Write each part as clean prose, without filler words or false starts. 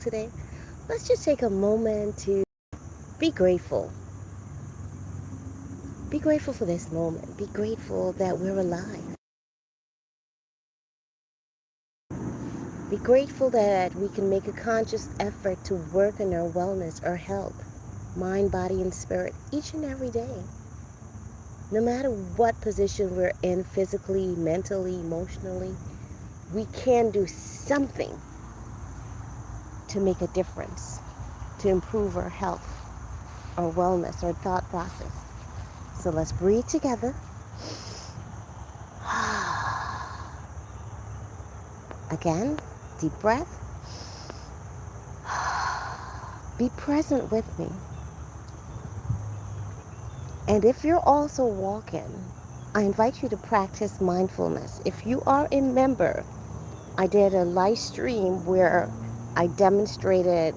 today, let's just take a moment to be grateful. Be grateful for this moment. Be grateful that we're alive. Be grateful that we can make a conscious effort to work on our wellness, our health, mind, body, and spirit each and every day. No matter what position we're in physically, mentally, emotionally, we can do something to make a difference, to improve our health, our wellness, our thought process. So let's breathe together. Again, deep breath. Be present with me. And if you're also walking, I invite you to practice mindfulness. If you are a member, I did a live stream where I demonstrated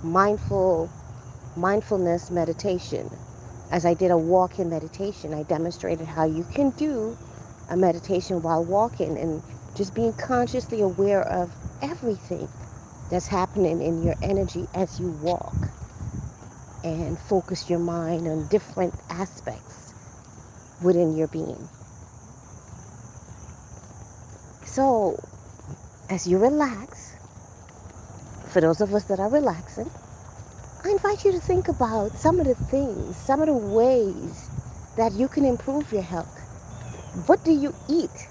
mindfulness meditation. As I did a walk-in meditation, I demonstrated how you can do a meditation while walking and just being consciously aware of everything that's happening in your energy as you walk, and focus your mind on different aspects within your being. So, as you relax, for those of us that are relaxing, I invite you to think about some of the things, some of the ways that you can improve your health. What do you eat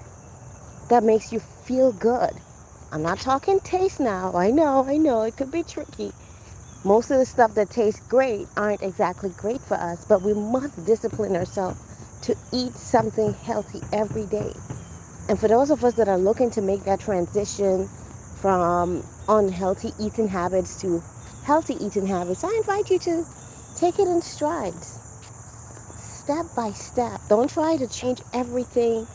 that makes you feel good? I'm not talking taste now. I know, it could be tricky. Most of the stuff that tastes great aren't exactly great for us, but we must discipline ourselves to eat something healthy every day. And for those of us that are looking to make that transition from unhealthy eating habits to healthy eating habits, I invite you to take it in strides, step by step. Don't try to change everything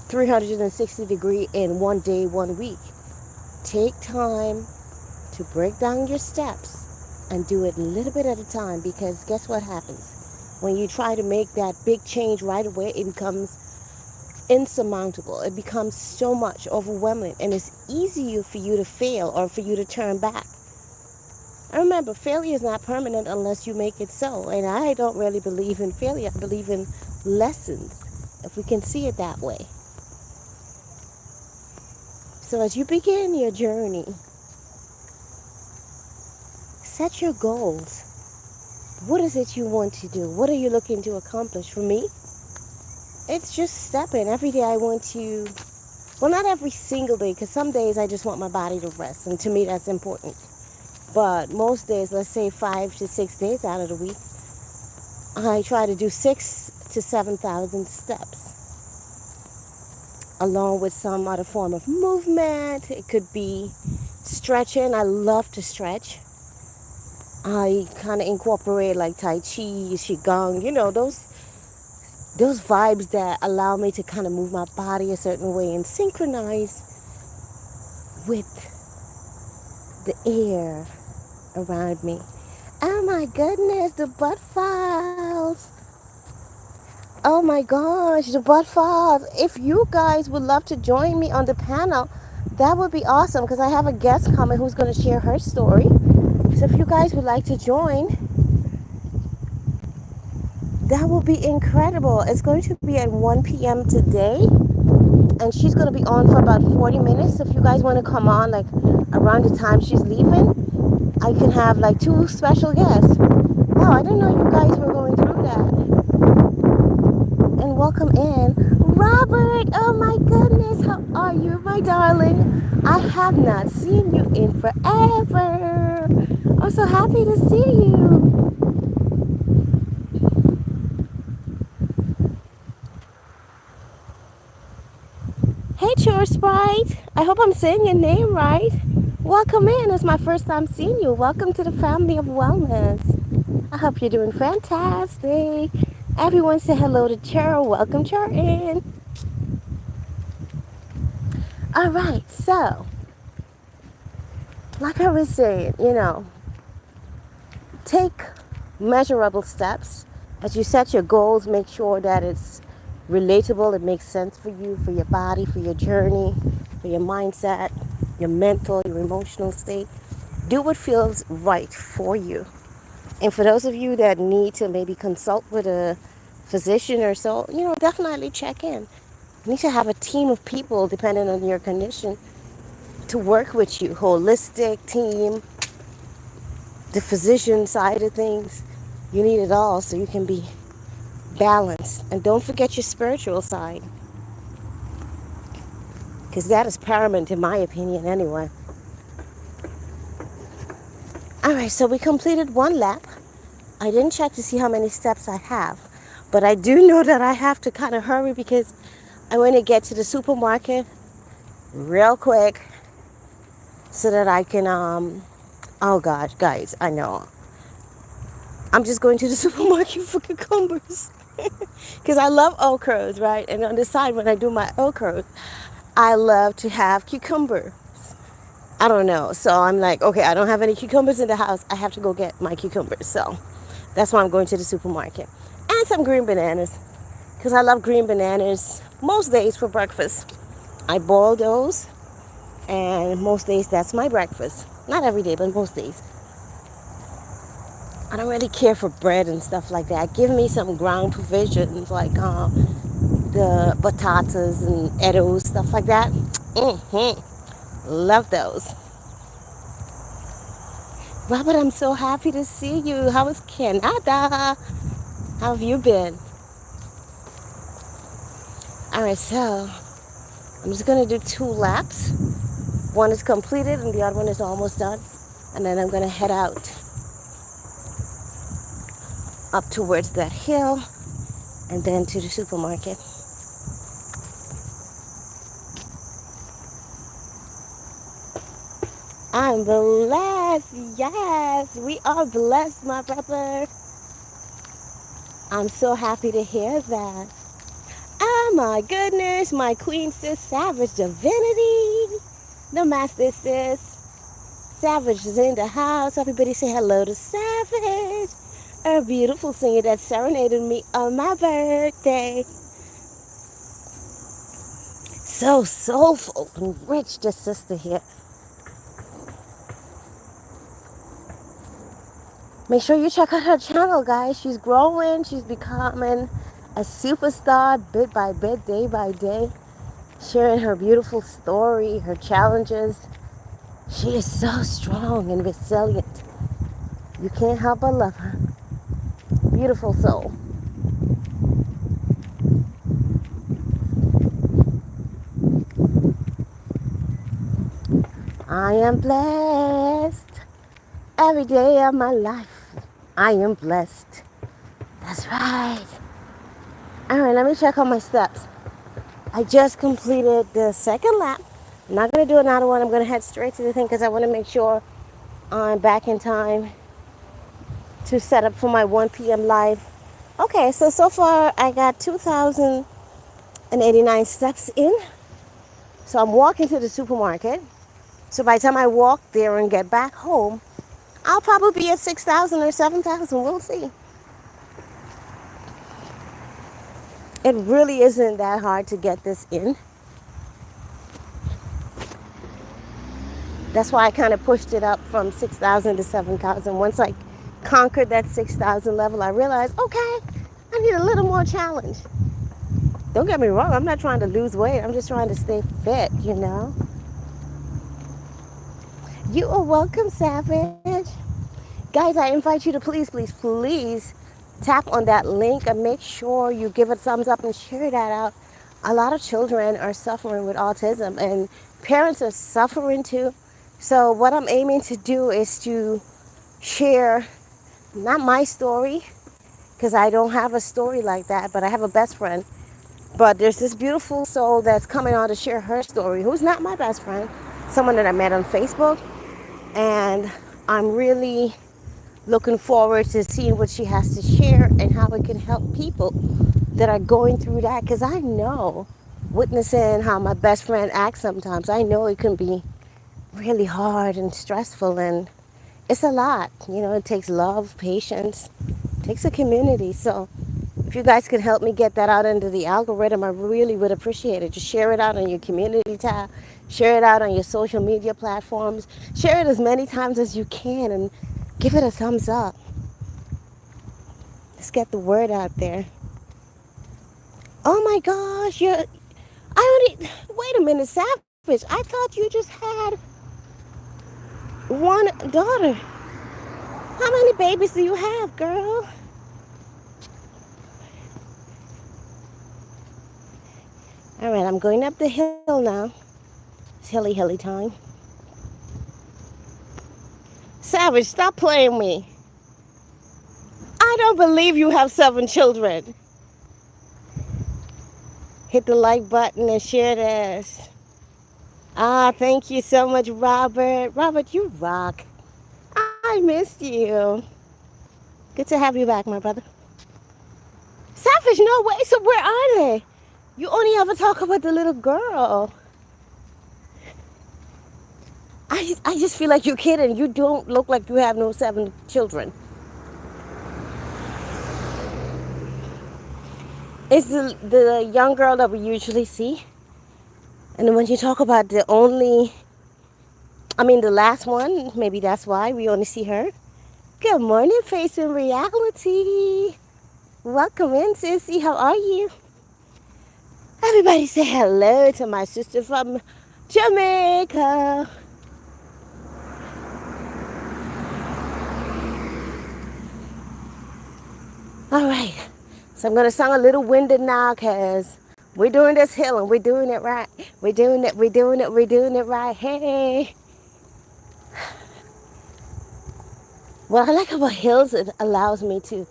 360 degree in one day, 1 week. Take time to break down your steps and do it a little bit at a time, because guess what happens? When you try to make that big change right away, it becomes insurmountable. It becomes so much overwhelming, and it's easier for you to fail or for you to turn back. And remember, failure is not permanent unless you make it so. And I don't really believe in failure. I believe in lessons, if we can see it that way. So as you begin your journey, set your goals. What is it you want to do? What are you looking to accomplish? For me, it's just stepping. Every day I want to, well, not every single day, because some days I just want my body to rest, and to me that's important. But most days, let's say 5 to 6 days out of the week, I try to do 6,000 to 7,000 steps, along with some other form of movement. It could be stretching. I love to stretch. I kind of incorporate like Tai Chi, Qigong, those vibes that allow me to kind of move my body a certain way and synchronize with the air around me. Oh my goodness, the butt files. Oh my gosh, the butt files. If you guys would love to join me on the panel, that would be awesome, because I have a guest coming who's going to share her story. So if you guys would like to join, that will be incredible. It's going to be at 1 p.m. today, and she's going to be on for about 40 minutes. So if you guys want to come on like around the time she's leaving, I can have like 2 special guests. Wow, I didn't know you guys were going through that. And welcome in Robert. Oh my goodness, how are you, my darling? I have not seen you in forever. I'm so happy to see you. Hey, Chore Sprite. I hope I'm saying your name right. Welcome in. It's my first time seeing you. Welcome to the family of wellness. I hope you're doing fantastic. Everyone say hello to Chur. Welcome Chur in. All right, so like I was saying, take measurable steps. As you set your goals, make sure that it's relatable, it makes sense for you, for your body, for your journey, for your mindset, your mental, your emotional state. Do what feels right for you. And for those of you that need to maybe consult with a physician or so, definitely check in. You need to have a team of people, depending on your condition, to work with you. Holistic team, the physician side of things. You need it all so you can be balanced. And don't forget your spiritual side, because that is paramount in my opinion anyway. All right, so we completed one lap. I didn't check to see how many steps I have, but I do know that I have to kind of hurry because I want to get to the supermarket real quick so that I can, oh God, guys, I know. I'm just going to the supermarket for cucumbers because I love okras, right? And on the side, when I do my okras, I love to have cucumber. I don't know. So I'm like, okay, I don't have any cucumbers in the house. I have to go get my cucumbers. So that's why I'm going to the supermarket. And some green bananas, because I love green bananas most days for breakfast. I boil those, and most days that's my breakfast. Not every day, but most days. I don't really care for bread and stuff like that. Give me some ground provisions like the batatas and Edos, stuff like that. Love those. Robert, I'm so happy to see you. How is Canada? How have you been? All right, so I'm just going to do 2 laps. One is completed and the other one is almost done. And then I'm going to head out up towards that hill and then to the supermarket. I'm blessed. Yes, we are blessed, my brother. I'm so happy to hear that. Oh my goodness, my queen sis Savage Divinity. The master sis Savage is in the house. Everybody say hello to Savage, a beautiful singer that serenaded me on my birthday. So soulful and rich, this sister here. Make sure you check out her channel, guys. She's growing. She's becoming a superstar bit by bit, day by day, sharing her beautiful story, her challenges. She is so strong and resilient. You can't help but love her. Beautiful soul. I am blessed every day of my life. I am blessed. That's right. All right, let me check on my steps. I just completed the second lap. I'm not going to do another one. I'm going to head straight to the thing because I want to make sure I'm back in time to set up for my 1 p.m. live. Okay, so far I got 2,089 steps in. So I'm walking to the supermarket. So by the time I walk there and get back home, I'll probably be at 6,000 or 7,000. We'll see. It really isn't that hard to get this in. That's why I kind of pushed it up from 6,000 to 7,000. Once I conquered that 6,000 level, I realized, okay, I need a little more challenge. Don't get me wrong, I'm not trying to lose weight. I'm just trying to stay fit, you know. You are welcome, Savage. Guys, I invite you to please tap on that link and make sure you give it a thumbs up and share that out. A lot of children are suffering with autism and parents are suffering too. So what I'm aiming to do is to share, not my story, because I don't have a story like that, but I have a best friend. But there's this beautiful soul that's coming on to share her story, who's not my best friend, someone that I met on Facebook. And I'm really looking forward to seeing what she has to share and how it can help people that are going through that. Because I know, witnessing how my best friend acts sometimes, I know it can be really hard and stressful, and it's a lot. You know, it takes love, patience, it takes a community. So If you guys could help me get that out into the algorithm, I really would appreciate it. Just share it out on your community tab, share it out on your social media platforms, share it as many times as you can, and give it a thumbs up. Let's get the word out there. Oh my gosh, wait a minute, Savage. I thought you just had one daughter. How many babies do you have, girl? All right, I'm going up the hill now. It's hilly time. Savage, stop playing me. I don't believe you have 7 children. Hit the like button and share this. Thank you so much, Robert. Robert, you rock. I missed you. Good to have you back, my brother. Savage, no way. So where are they? You only ever talk about the little girl. I just feel like you're kidding. You don't look like you have no 7 children. It's the young girl that we usually see. And then when you talk about the last one, maybe that's why we only see her. Good morning, Face in Reality. Welcome in, Sissy. How are you? Everybody say hello to my sister from Jamaica. All right. So I'm going to sound a little winded now because we're doing this hill and we're doing it right. We're doing it right. Hey. What I like about hills, it allows me to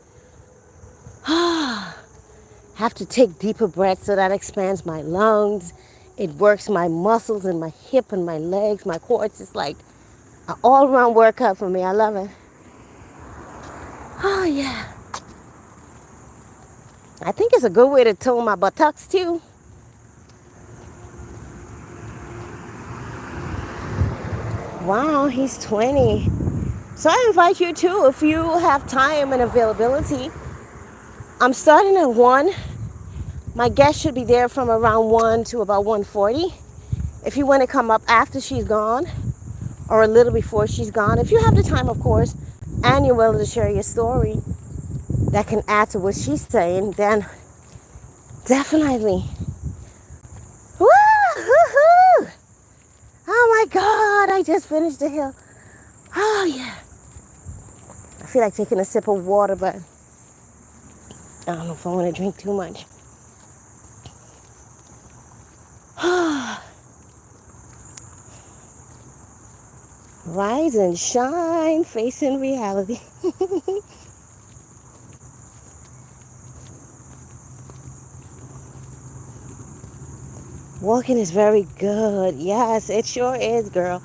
have to take deeper breaths, so that expands my lungs. It works my muscles and my hip and my legs, my quads. It's like an all-around workout for me. I love it. Oh, yeah. I think it's a good way to tone my buttocks, too. Wow, he's 20. So I invite you, too, if you have time and availability. I'm starting at 1. My guest should be there from around 1 to about 1:40. If you want to come up after she's gone or a little before she's gone, if you have the time, of course, and you're willing to share your story that can add to what she's saying, then definitely. Woo-hoo-hoo! Oh my God, I just finished the hill. Oh yeah. I feel like taking a sip of water, but I don't know if I want to drink too much. Rise and shine, Face in Reality. Walking is very good. Yes, it sure is, girl.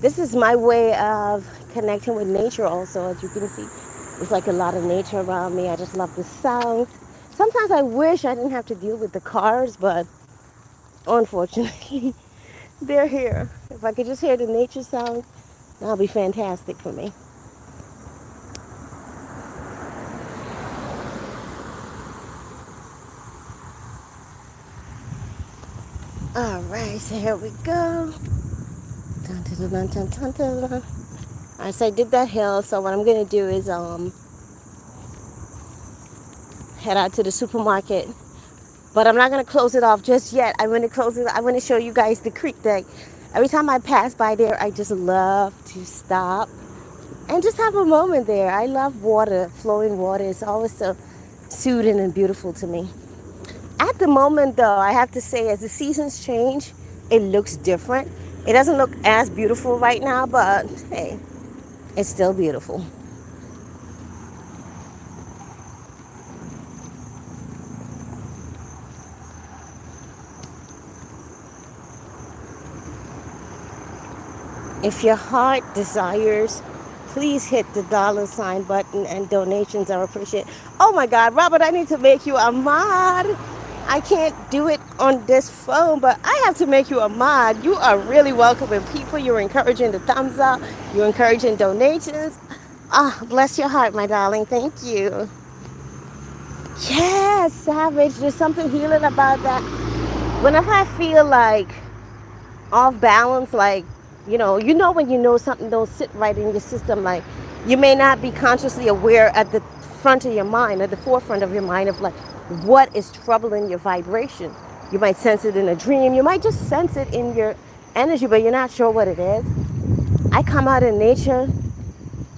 This is my way of connecting with nature also. As you can see, there's like a lot of nature around me. I just love the sounds. Sometimes I wish I didn't have to deal with the cars, but unfortunately, they're here. If I could just hear the nature sound, that'll be fantastic for me. All right, so here we go. Dun, dun, dun, dun, dun, dun, dun. All right, so I did that hill. So what I'm gonna do is head out to the supermarket. But I'm not gonna close it off just yet. I'm gonna close it. I want to show you guys the creek that every time I pass by there, I just love to stop and just have a moment there. I love water, flowing water. It's always so soothing and beautiful to me. At the moment, though, I have to say, as the seasons change, it looks different. It doesn't look as beautiful right now, but hey, it's still beautiful. If your heart desires, please hit the $ button, and donations are appreciated. Oh my God, Robert, I need to make you a mod. I can't do it on this phone, but I have to make you a mod. You are really welcoming people. You're encouraging the thumbs up. You're encouraging donations. Bless your heart, my darling. Thank you. Yeah. that savage. There's something healing about that. Whenever I feel like off balance, like, when you know something don't sit right in your system, like you may not be consciously aware at the front of your mind, at the forefront of your mind, of like what is troubling your vibration. You might sense it in a dream, you might just sense it in your energy, but you're not sure what it is. I come out in nature,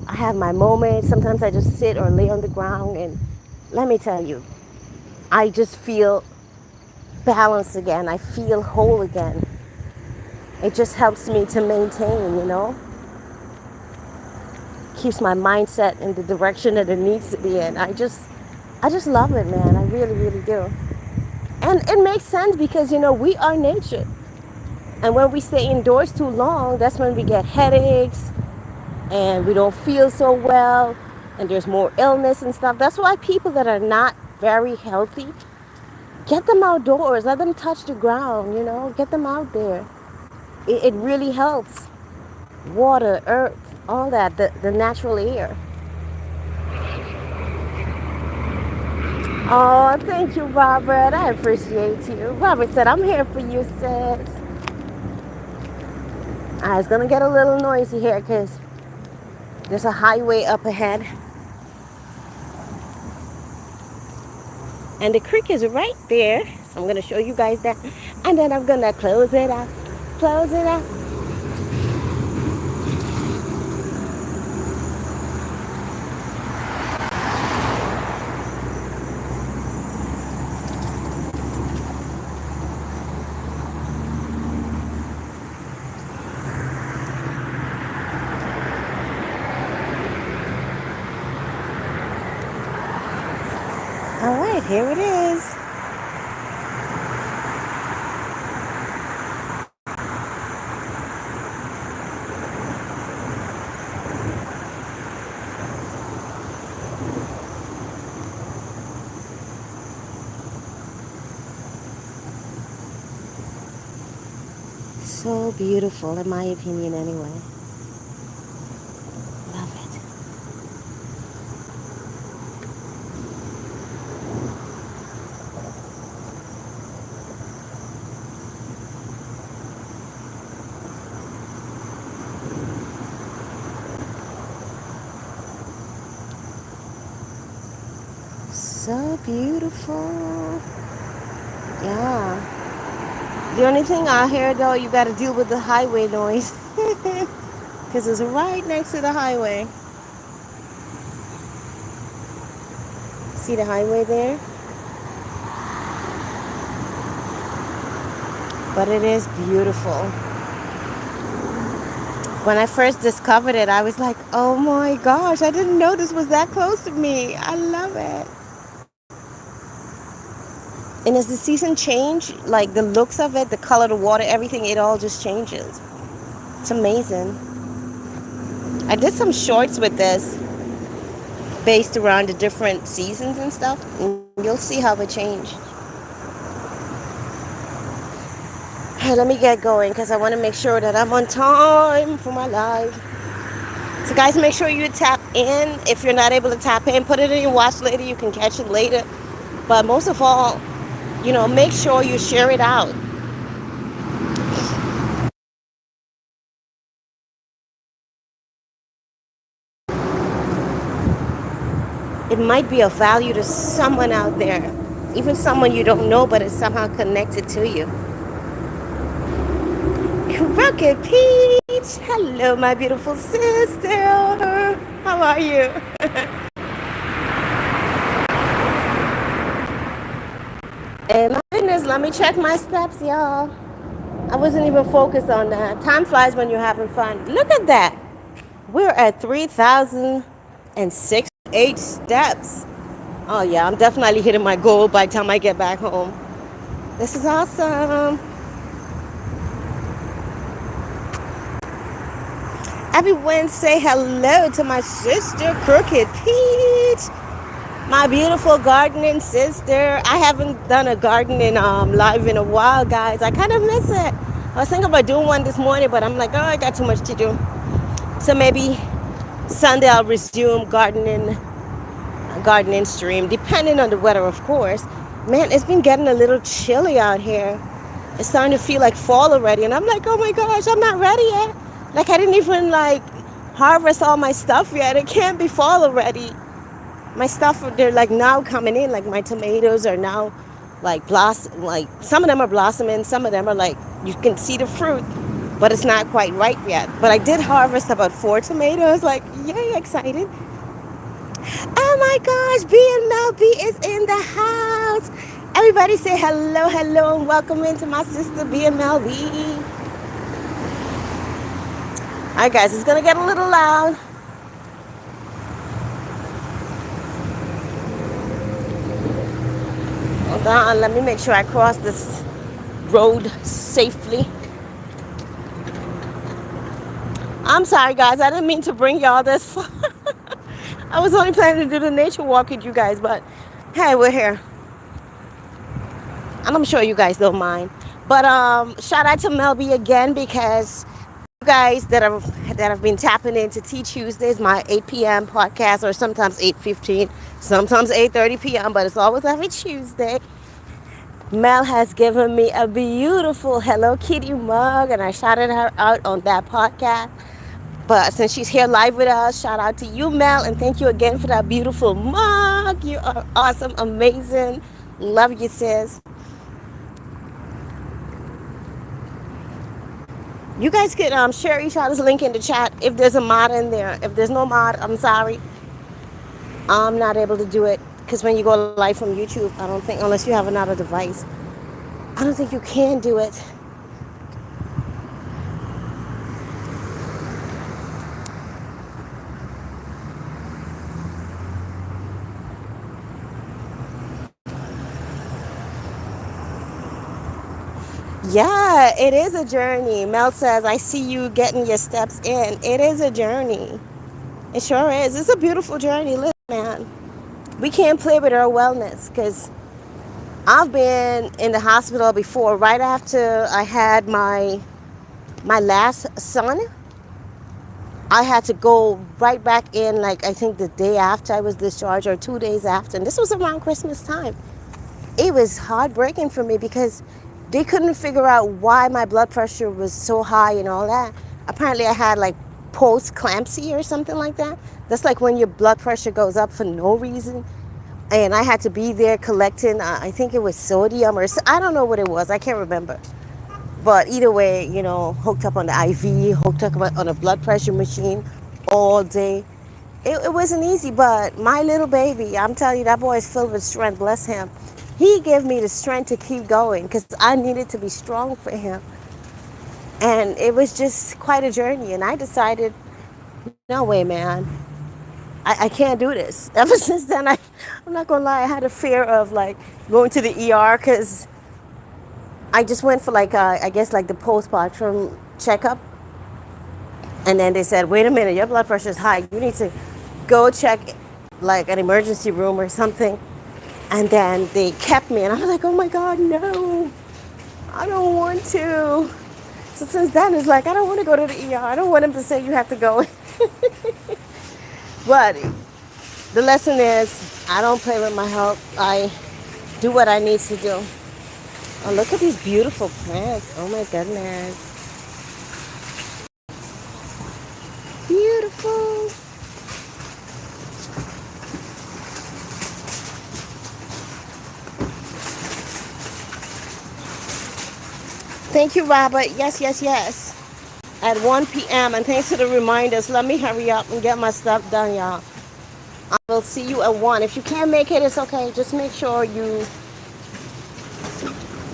I have my moments. Sometimes I just sit or lay on the ground, and let me tell you, I just feel balanced again. I feel whole again. It just helps me to maintain, keeps my mindset in the direction that it needs to be in. I just love it, man. I really, really do. And it makes sense because, we are nature. And when we stay indoors too long, that's when we get headaches and we don't feel so well and there's more illness and stuff. That's why people that are not very healthy, get them outdoors, let them touch the ground, get them out there. It really helps. Water, earth, all that, the natural air. Oh, thank you, Robert. I appreciate you. Robert said, I'm here for you, sis. It's going to get a little noisy here because there's a highway up ahead. And the creek is right there. So I'm going to show you guys that. And then I'm going to close it out. Close it out. All right, here it is. So beautiful, in my opinion, anyway. Love it. So beautiful. Yeah. The only thing out here, though, you got to deal with the highway noise. Because it's right next to the highway. See the highway there? But it is beautiful. When I first discovered it, I was like, oh my gosh, I didn't know this was that close to me. I love it. And as the season change, like the looks of it, the color, the water, everything, it all just changes. It's amazing. I did some shorts with this based around the different seasons and stuff. And you'll see how it changed. Hey, let me get going because I want to make sure that I'm on time for my live. So guys, make sure you tap in. If you're not able to tap in, put it in your watch later. You can catch it later. But most of all, make sure you share it out. It might be of value to someone out there, even someone you don't know, but it's somehow connected to you. Rocket Peach, hello, my beautiful sister. How are you? And my goodness, let me check my steps, y'all. I wasn't even focused on that. Time flies when you're having fun. Look at that. We're at 3,068 steps. Oh yeah, I'm definitely hitting my goal by the time I get back home. This is awesome. Everyone say hello to my sister, Crooked Peach. My beautiful gardening sister. I haven't done a gardening live in a while, guys. I kind of miss it. I was thinking about doing one this morning, but I'm like, I got too much to do. So maybe Sunday I'll resume gardening stream, depending on the weather, of course. Man, it's been getting a little chilly out here. It's starting to feel like fall already. And I'm like, oh my gosh, I'm not ready yet. Like, I didn't even like harvest all my stuff yet. It can't be fall already. My stuff, they're like now coming in. Like, my tomatoes are now like blossom. Like, some of them are blossoming. Some of them are like, you can see the fruit, but it's not quite ripe yet. But I did harvest about 4 tomatoes. Like, yay, excited. Oh my gosh, B and Mel B is in the house. Everybody say hello, hello, and welcome into my sister B and Mel B. Alright guys, it's gonna get a little loud. Hold on, let me make sure I cross this road safely. I'm sorry guys, I didn't mean to bring y'all this far. I was only planning to do the nature walk with you guys, but hey, we're here. And I'm sure you guys don't mind. But shout out to Mel B again, because you guys that have been tapping into Tea Tuesdays, my 8 p.m. podcast, or sometimes 8:15, sometimes 8:30 p.m., but it's always every Tuesday. Mel has given me a beautiful Hello Kitty mug, and I shouted her out on that podcast. But since she's here live with us, shout out to you, Mel, and thank you again for that beautiful mug. You are awesome, amazing. Love you, sis. You guys could share each other's link in the chat if there's a mod in there. If there's no mod, I'm sorry. I'm not able to do it, because when you go live from YouTube, I don't think, unless you have another device, I don't think you can do it. Yeah, it is a journey. Mel says, I see you getting your steps in. It is a journey. It sure is. It's a beautiful journey. Listen, man, we can't play with our wellness, because I've been in the hospital before. Right after I had my last son, I had to go right back in, like, I think the day after I was discharged, or 2 days after. And this was around Christmas time. It was heartbreaking for me, because they couldn't figure out why my blood pressure was so high and all that. Apparently I had like post-eclampsia or something like that. That's like when your blood pressure goes up for no reason. And I had to be there collecting, I think it was sodium, or I don't know what it was. I can't remember. But either way, hooked up on the IV, hooked up on a blood pressure machine all day. It wasn't easy, but my little baby, I'm telling you, that boy is filled with strength, bless him. He gave me the strength to keep going, because I needed to be strong for him. And it was just quite a journey. And I decided, no way, man. I can't do this. Ever since then, I'm not going to lie, I had a fear of like going to the ER, because I just went for like, I guess like the postpartum checkup. And then they said, wait a minute, your blood pressure is high. You need to go check like an emergency room or something. And then they kept me, and I'm like, oh my God, no, I don't want to. So since then, it's like, I don't want to go to the ER. I don't want them to say you have to go. But the lesson is, I don't play with my health. I do what I need to do. Oh, look at these beautiful plants. Oh my goodness. Beautiful. Thank you, Robert. Yes, yes, yes. At 1 p.m. And thanks for the reminders. Let me hurry up and get my stuff done, y'all. I will see you at 1. If you can't make it, it's okay. Just make sure you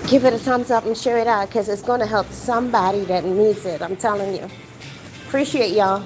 give it a thumbs up and share it out, because it's going to help somebody that needs it. I'm telling you. Appreciate y'all.